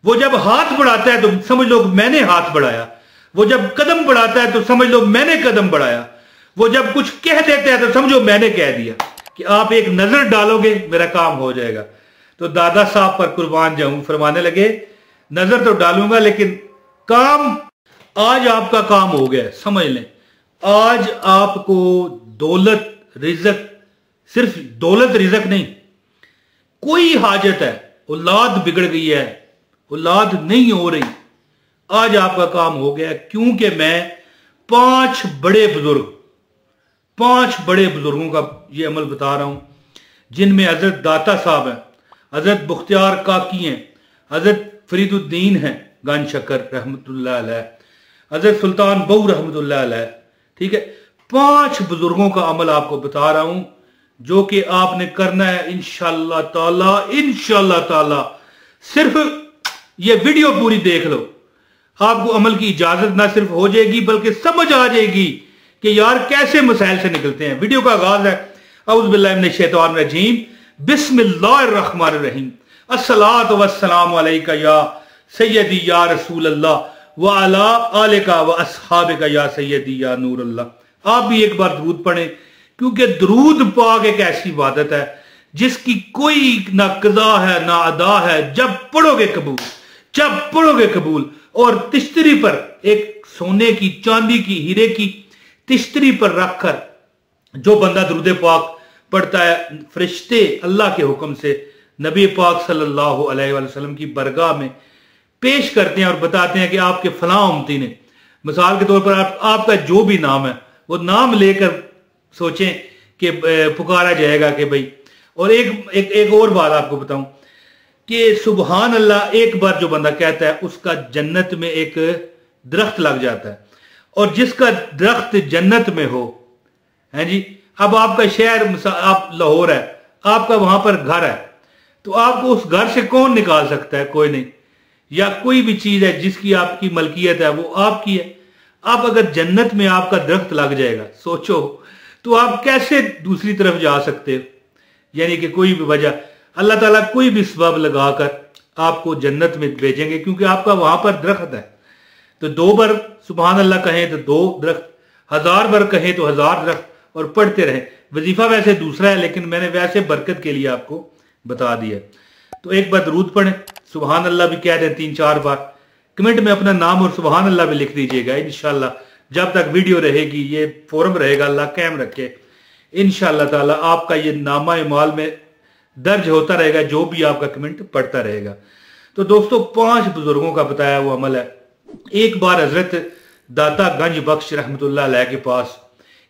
वो जब हाथ बढ़ाता है तो समझ लो मैंने हाथ बढ़ाया, वो जब कदम बढ़ाता है तो समझ लो मैंने कदम बढ़ाया, वो जब कुछ कह देता है तो समझो मैंने कह दिया कि आप एक नजर डालोगे मेरा काम हो जाएगा। तो दादा साहब पर कुर्बान जाऊं, फरमाने लगे नजर तो डालूंगा लेकिन काम, आज आपका काम हो गया। समझ लें आज आपको दौलत रिज़्क, सिर्फ दौलत रिज़्क नहीं, कोई हाजत है, औलाद बिगड़ गई है, औलाद नहीं हो रही, आज आपका काम हो गया। क्योंकि मैं पांच बड़े बुजुर्गों का ये अमल बता रहा हूं, जिनमें हजरत दाता साहब हैं, हजरत बुख्तियार काकी हैं, हजरत फरीदुद्दीन हैं गन शक्कर रहमतुल्लाह अलैह, हजरत सुल्तान बहू रहमतुल्लाह अलैह। ठीक है, 5 बुजुर्गों का अमल आपको बता रहा हूं जो कि आपने करना है इंशाअल्लाह ताला। सिर्फ ये वीडियो पूरी देख लो, आपको अमल की इजाजत ना सिर्फ हो जाएगी बल्कि समझ आ जाएगी कि यार कैसे मसाइल से निकलते हैं। वीडियो का आगाज है औज़ु बिल्लाहि मिनश शैतानिर रजीम, बिस्मिल्लाहिर रहमानिर रहीम, अस्सलातु वस्सलामु अलैका या सय्यदी या रसूल अल्लाह व अला आलिका व अस्हाबिका या सय्यदी या नूर अल्लाह। आप भी एक बार दरूद पढ़ें, क्योंकि दरूद पाक एक ऐसी इबादत है जिसकी कोई ना कज़ा है ना अदा है, जब पढ़ोगे कबूल। और तिश्तरी पर एक सोने की, चांदी की, हीरे की तिश्तरी पर रखकर जो बंदा दरूद पाक पढ़ता है, फरिश्ते अल्लाह के हुक्म से नबी पाक सल्लल्लाहु अलैहि वसल्लम की बरगाह में पेश करते हैं और बताते हैं कि आपके फलां उम्मती ने, मिसाल के तौर पर आपका जो भी नाम है वो नाम लेकर सोचें कि पुकारा जाएगा कि भाई। और एक और बात आपको बताऊं कि सुबहान अल्लाह एक बार जो बंदा कहता है उसका जन्नत में एक दरख्त लग जाता है, और जिसका दरख्त जन्नत में हो, है जी। अब आपका शहर, आप लाहौर है, आपका वहां पर घर है, तो आपको उस घर से कौन निकाल सकता है? कोई नहीं। या कोई भी चीज है जिसकी आपकी मलकियत है वो आपकी है। आप अगर जन्नत में आपका दरख्त लग जाएगा, सोचो तो आप कैसे दूसरी तरफ जा सकते हो? यानी कि कोई भी वजह, अल्लाह ताला कोई भी सबब लगाकर आपको जन्नत में भेजेंगे, क्योंकि आपका वहां पर दरख्त है। तो 2 बार सुभान अल्लाह कहें तो 2 दरख्त, 1000 बार कहें तो 1000 दरख्त, और पढ़ते रहें। वजीफा वैसे दूसरा है, लेकिन मैंने वैसे बरकत के लिए आपको बता दिया। तो एक बार दरूद पढ़ें, सुभान अल्लाह भी कह दें 3-4 बार, कमेंट में अपना नाम और सुभान अल्लाह भी लिख दीजिएगा। इंशाल्लाह जब तक वीडियो रहेगी, ये फोरम रहेगा, अल्लाह कायम रखे, इंशाल्लाह ताला आपका ये नामा माल में दर्ज होता रहेगा, जो भी आपका कमेंट पढ़ता रहेगा। तो दोस्तों 5 बुजुर्गों का बताया वो अमल है। एक बार हजरत दाता गंज बख्श रहमतुल्लाह अलैह के पास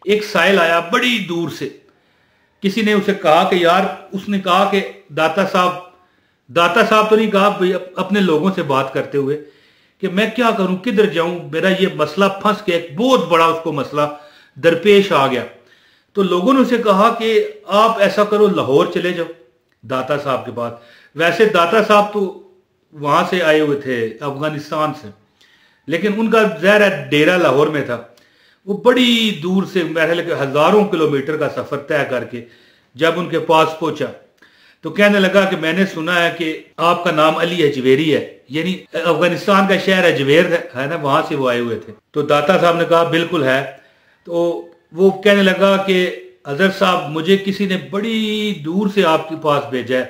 एक साइल आया बड़ी दूर से। किसी ने उसे कहा कि यार, उसने कहा कि दाता साहब तो नहीं कहा, अपने लोगों से बात करते हुए कि मैं क्या करूं, किधर जाऊं, मेरा ये मसला फंस गया, एक बहुत बड़ा उसको मसला दरपेश आ गया। तो लोगों ने उसे कहा कि आप ऐसा करो, लाहौर चले जाओ दाता साहब के पास। वैसे दाता साहब तो वहां से आए हुए थे, अफगानिस्तान से, लेकिन उनका ज़ाहिर है डेरा लाहौर में था। वो बड़ी दूर से, मेरे ख्याल हजारों किलोमीटर का सफर तय करके जब उनके पास पहुंचा तो कहने लगा कि मैंने सुना है कि आपका नाम अली अजवेरी है, यानी अफगानिस्तान का शहर अजवेर है ना, वहां से वो आए हुए थे। तो दाता साहब ने कहा बिल्कुल है। तो वो कहने लगा कि हजरत साहब, मुझे किसी ने बड़ी दूर से आपके पास भेजा है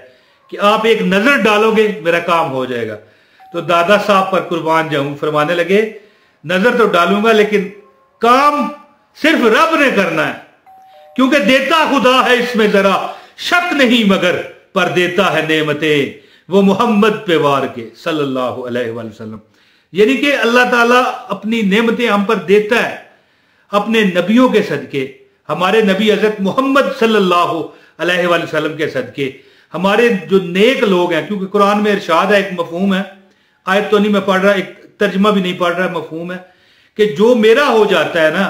कि आप एक नजर डालोगे मेरा काम हो जाएगा। तो दादा साहब पर कुर्बान जाऊं, फरमाने लगे नजर तो डालूंगा लेकिन काम सिर्फ रब ने करना है, क्योंकि देता खुदा है इसमें जरा शक नहीं, मगर पर देता है नेमतें वो मोहम्मद पे वार के सल्लल्लाहु अलैहि वसल्लम। यानी कि अल्लाह ताला अपनी नेमतें हम पर देता है अपने नबियों के सदके, हमारे नबी हजरत मोहम्मद सल्लल्लाहु अलैहि वसल्लम के सदके, हमारे जो नेक लोग हैं। क्योंकि कुरान में इरशाद है, एक मफहूम है, आयत तो नहीं मैं पढ़ रहा, एक तर्जमा भी नहीं पढ़ रहा, मफहूम है कि जो मेरा हो जाता है ना,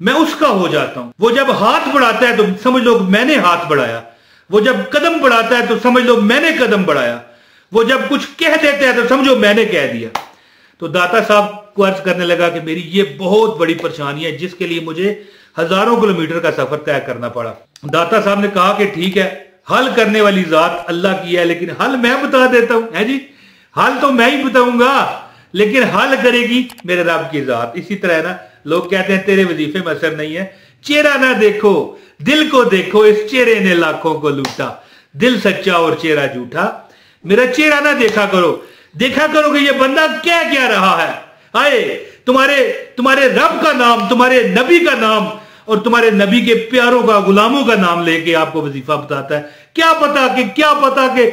मैं उसका हो जाता हूं। वो जब हाथ बढ़ाता है तो समझ लो मैंने हाथ बढ़ाया, वो जब कदम बढ़ाता है तो समझ लो मैंने कदम बढ़ाया, वो जब कुछ कह देता है तो समझो मैंने कह दिया। तो दाता साहब को अर्ज करने लगा कि मेरी ये बहुत बड़ी परेशानी है जिसके लिए मुझे हजारों किलोमीटर का सफर तय करना पड़ा। दाता साहब ने कहा कि ठीक है, हल करने वाली जात अल्लाह की है, लेकिन हल मैं बता देता हूं, है जी। हल तो मैं ही बताऊंगा, लेकिन हल करेगी मेरे रब की जात। इसी तरह ना लोग कहते हैं तेरे वजीफे में असर नहीं है। चेहरा ना देखो, दिल को देखो, इस चेहरे ने लाखों को लूटा, दिल सच्चा और चेहरा झूठा। मेरा चेहरा ना देखा करो, देखा करो कि ये बंदा क्या क्या रहा है। आए तुम्हारे रब का नाम, तुम्हारे नबी का नाम और तुम्हारे नबी के प्यारों का, गुलामों का नाम लेके आपको वजीफा बताता है। क्या पता कि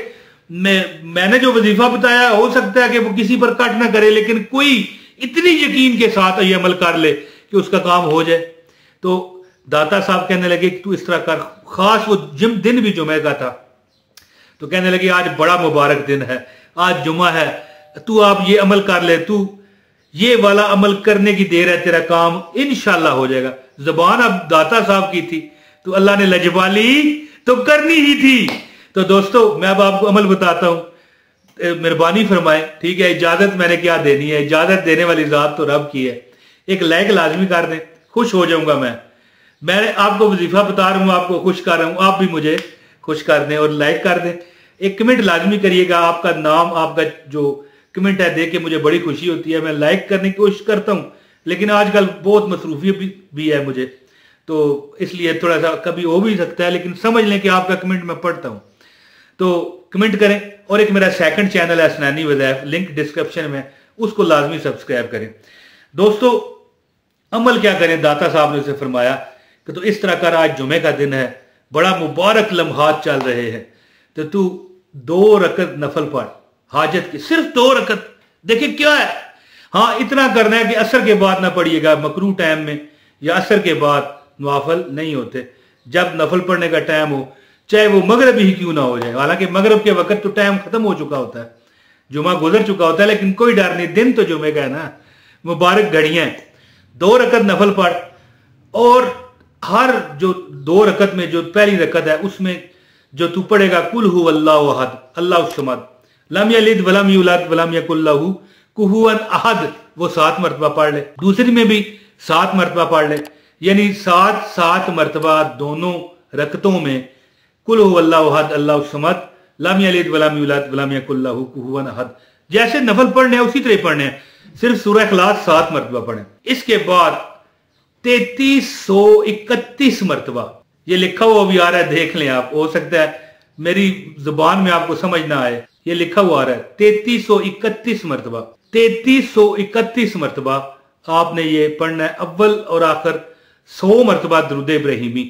मैंने जो वजीफा बताया हो सकता है कि वो किसी पर कट ना करे, लेकिन कोई इतनी यकीन के साथ ये अमल कर ले कि उसका काम हो जाए। तो दाता साहब कहने लगे कि तू इस तरह कर। खास वो दिन भी जुमे का था, तो कहने लगे आज बड़ा मुबारक दिन है, आज जुमा है, तू आप ये अमल कर ले, तू ये वाला अमल करने की देर है, तेरा काम इंशाल्लाह हो जाएगा। जुबान अब दाता साहब की थी, तो अल्लाह ने लजबाली तो करनी ही थी। तो दोस्तों मैं अब आपको अमल बताता हूं, मेहरबानी फरमाए, ठीक है। इजाजत मैंने क्या देनी है, इजाजत देने वाली जात तो रब की है। एक लाइक लाजमी कर दें, खुश हो जाऊंगा मैं आपको वजीफा बता रहा हूं, आपको खुश कर रहा हूं, आप भी मुझे खुश कर दें और लाइक कर दें। एक कमेंट लाजमी करिएगा, आपका नाम, आपका जो कमेंट है देख के मुझे बड़ी खुशी होती है। मैं लाइक करने की कोशिश करता हूं, लेकिन आजकल बहुत मसरूफियत भी है मुझे, तो इसलिए थोड़ा सा कभी हो भी सकता है, लेकिन समझ लें कि आपका कमेंट मैं पढ़ता हूं, तो कमेंट करें। और एक मेरा सेकंड चैनल है असनानी वज़ाइफ, लिंक डिस्क्रिप्शन में, उसको लाजमी सब्सक्राइब करें। दोस्तों अमल क्या करें, दाता साहब ने उसे फरमाया कि तो इस तरह कर, आज जुमे का दिन है, बड़ा मुबारक लम्हात चल रहे हैं, तो तू 2 रकत नफल पढ़ हाजत की, सिर्फ 2 रकत। देखिए क्या है, हाँ इतना करना है कि असर के बाद ना पढ़िएगा, मकरू टाइम में या असर के बाद नवाफल नहीं होते। जब नफल पढ़ने का टाइम हो, चाहे वो मगरब ही क्यों ना हो जाए, हालांकि मगरब के वक्त तो टाइम खत्म हो चुका होता है, जुमा गुजर चुका होता है, लेकिन कोई डर नहीं, दिन तो जुमे का है ना, मुबारक घड़ियां। 2 रकत नफल पढ़, और हर जो 2 रकत में जो पहली रकत है उसमें जो तू पढ़ेगा कुल हु अल्लाहु अहद, अल्लाहु समद, लम यलिद वलम यूलद वलम यकुल लहू कुफुवन अहद, वो 7 मरतबा पढ़ ले। दूसरी में भी 7 मरतबा पढ़ ले, यानी 7 मरतबा दोनों रकतों में कुल हु अल्लाहु अहद, अल्लाहु समद, लम यलिद वलम यूलद वलम यकुल लहू कुफुवन अहद। जैसे नफल पढ़ने हैं उसी तरह पढ़ने हैं, सिर्फ सूरह इखलास 7 मरतबा पढ़े। इसके बाद 3331 मरतबा, ये लिखा हुआ भी आ रहा है, देख लें आप, हो सकता है मेरी जुबान में आपको समझ ना आए, ये लिखा हुआ आ रहा है 3331 मरतबा। 3331 मरतबा आपने ये पढ़ना है, अव्वल और आखिर 100 मरतबा दुरूद इब्राहिमी।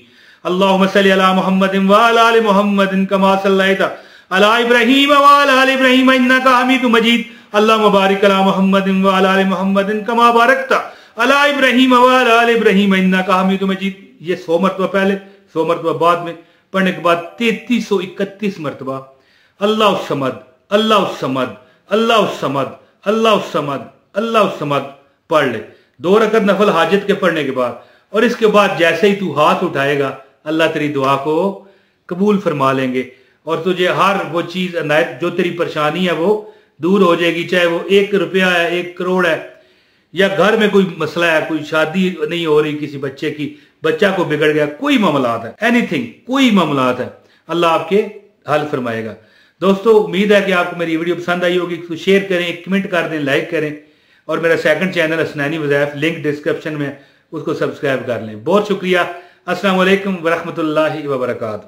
अल्लाहुम्मा सल्ली अला मुहम्मदिन व अला आलि मुहम्मदिन कमा सल्लैता अला इब्राहीम व अला आलि इब्राहीम इन्नका हमीदुम मजीद। अल्लाहुम्मा बारिक अला मुहम्मदिन व अला आलि मुहम्मदिन कमा बारकता अला इब्राहीम व अला आलि इब्राहीम इन्नका हमीदुम मजीद। ये 100 मरतबा पहले, 100 मरतबा बाद में पढ़ने के बाद 3331 मरतबा अल्लाह समद, अल्लाह समद, अल्लाह समद, अल्लाह समद, अल्लाह समद पढ़ ले 2 रकत नफल हाजत के पढ़ने के बाद। और इसके बाद जैसे ही तू हाथ उठाएगा, अल्लाह तेरी दुआ को कबूल फरमा लेंगे और तुझे हर वो चीज अनायत, जो तेरी परेशानी है वो दूर हो जाएगी। चाहे वो 1 रुपया है, 1 करोड़ है, या घर में कोई मसला है, कोई शादी नहीं हो रही किसी बच्चे की, बच्चा को बिगड़ गया, कोई मामलात है, एनीथिंग, कोई मामलात है, अल्लाह आपके हल फरमाएगा। दोस्तों उम्मीद है कि आपको मेरी वीडियो पसंद आई होगी, तो शेयर करें, एक कमेंट कर दें, लाइक करें, और मेरा second channel Asnani वज़ाइफ, link description में, उसको सब्सक्राइब कर लें। बहुत शुक्रिया। अस्सलाम वालेकुम व रहमतुल्लाहि व बरकातहू।